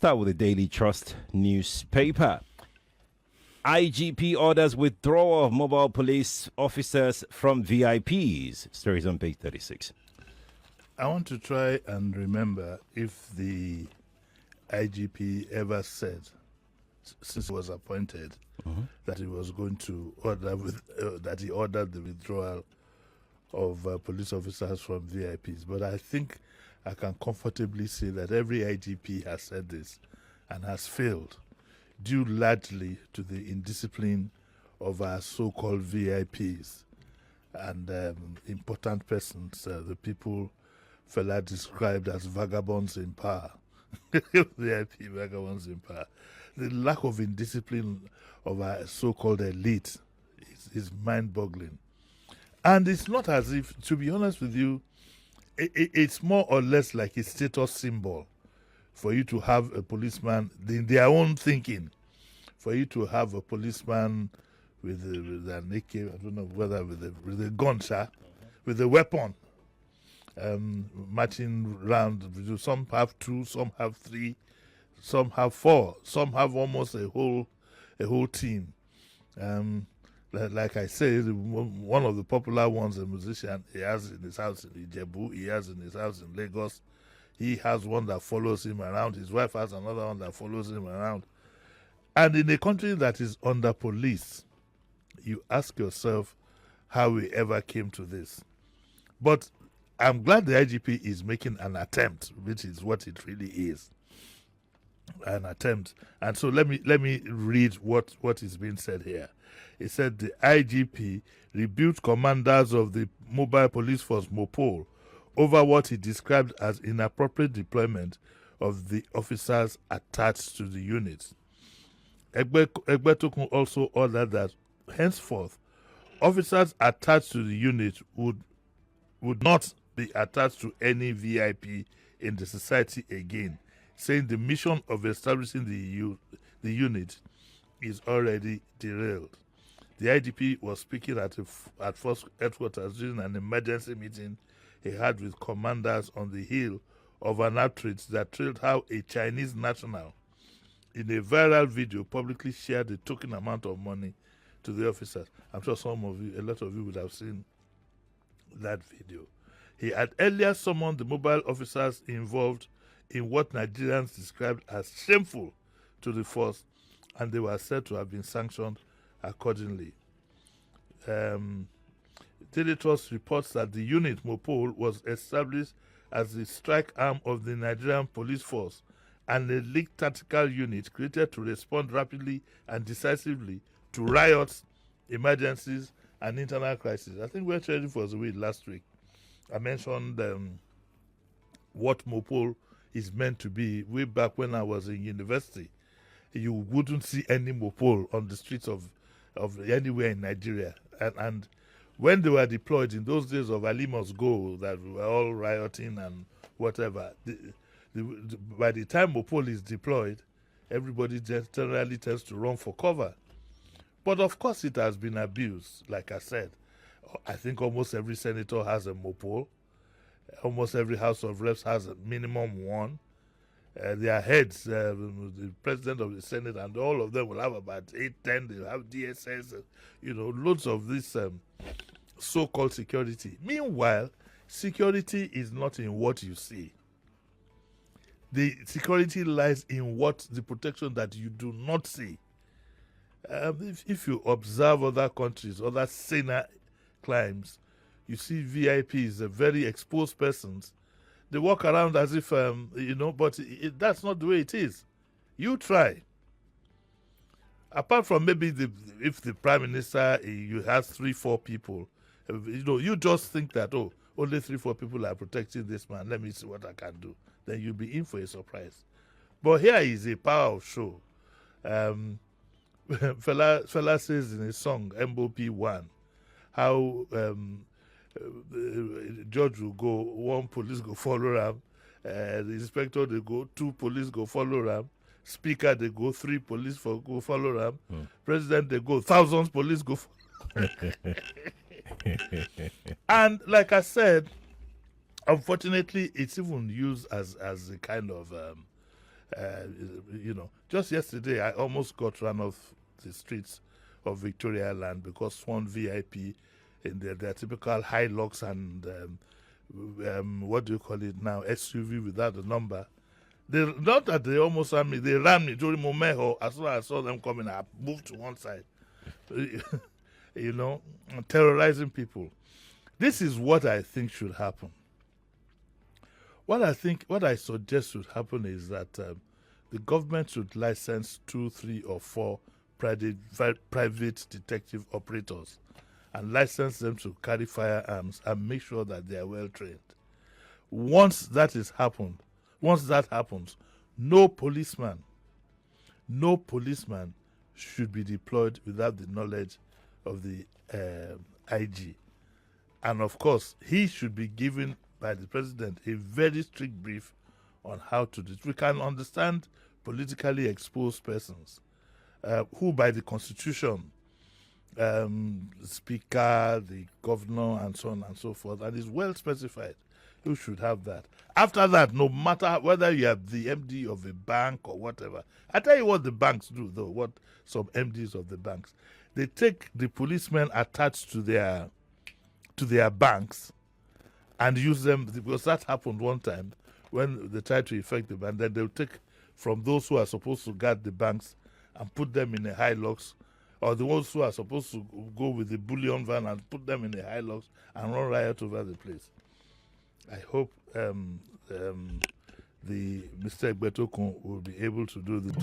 start with the Daily Trust newspaper. IGP orders withdrawal of mobile police officers from VIPs. Stories on page 36. I want to try and remember if the IGP ever said, since he was appointed, that he was going to order that he ordered the withdrawal of police officers from VIPs. But I think I can comfortably say that every IGP has said this and has failed, due largely to the indiscipline of our so-called VIPs and important persons, the people fella described as vagabonds in power. VIP vagabonds in power. The lack of indiscipline of our so-called elite is mind-boggling. And it's not as if, to be honest with you, it's more or less like a status symbol for you to have a policeman, in their own thinking, for you to have a policeman with an AK, I don't know whether with a gun, with a weapon, marching round. Some have 2, some have 3, some have 4, some have almost a whole team. Like I said, one of the popular ones, a musician, he has in his house in Ijebu, he has in his house in Lagos. He has one that follows him around. His wife has another one that follows him around. And in a country that is under police, you ask yourself how we ever came to this. But I'm glad the IGP is making an attempt, which is what it really is. An attempt. And so let me read what is being said here. It said the IGP rebuked commanders of the mobile police force Mopol over what he described as inappropriate deployment of the officers attached to the unit. Egbetokun also ordered that henceforth officers attached to the unit would not be attached to any VIP in the society again, saying the mission of establishing the unit is already derailed. The IGP was speaking at Force Headquarters during an emergency meeting he had with commanders on the hill of an outrage that trailed how a Chinese national, in a viral video, publicly shared a token amount of money to the officers. I'm sure a lot of you would have seen that video. He had earlier summoned the mobile officers involved in what Nigerians described as shameful to the force, and they were said to have been sanctioned accordingly. Daily Trust reports that the unit Mopol was established as the strike arm of the Nigerian police force and a league tactical unit created to respond rapidly and decisively to riots, emergencies, and internal crises. I think we were training for the week last week. I mentioned what Mopol is meant to be way back when I was in university. You wouldn't see any Mopol on the streets of anywhere in Nigeria. And when they were deployed in those days of Ali Must Go, that we were all rioting and whatever, by the time Mopol is deployed, everybody generally tends to run for cover. But of course it has been abused. Like I said, I think almost every senator has a Mopol. Almost every House of Reps has a minimum one. Their heads, the president of the Senate, and all of them will have about 8, 10. They'll have DSS, loads of this so-called security. Meanwhile, security is not in what you see. The security lies in the protection that you do not see. If you observe other countries, other saner climes, you see VIPs, very exposed persons. They walk around as if, but that's not the way it is. You try. Apart from maybe if the prime minister you has 3-4 people, you just think that, only 3-4 people are protecting this man. Let me see what I can do. Then you'll be in for a surprise. But here is a power of show. Fella says in his song MOP 1 how judge will go, 1 police go follow him, the inspector they go, 2 police go follow him, speaker they go, 3 police go follow him, president they go, thousands police go and like I said, unfortunately it's even used as a kind of Just yesterday I almost got run off the streets of Victoria Land because one VIP in their typical Hilux and what do you call it now, SUV without the number. Not that they almost ran me, they ran me during Momeho. As soon as I saw them coming, I moved to one side. Terrorizing people. This is what I think should happen. What I suggest should happen is that the government should license 2, 3, or 4 private detective operators and license them to carry firearms and make sure that they are well trained. Once that happens, no policeman should be deployed without the knowledge of the IG. And of course, he should be given by the president a very strict brief on how to do it. We can understand politically exposed persons who by the constitution, the speaker, the governor, and so on and so forth, and is well specified, who should have that. After that, no matter whether you have the MD of a bank or whatever, I tell you what the banks do though, what some MDs of the banks, they take the policemen attached to their banks and use them, because that happened one time when they tried to effect the ban. Then they'll take from those who are supposed to guard the banks and put them in a Hilux, or the ones who are supposed to go with the bullion van and put them in a Hilux and run riot over the place. I hope the Mr. Egbetokun will be able to do this.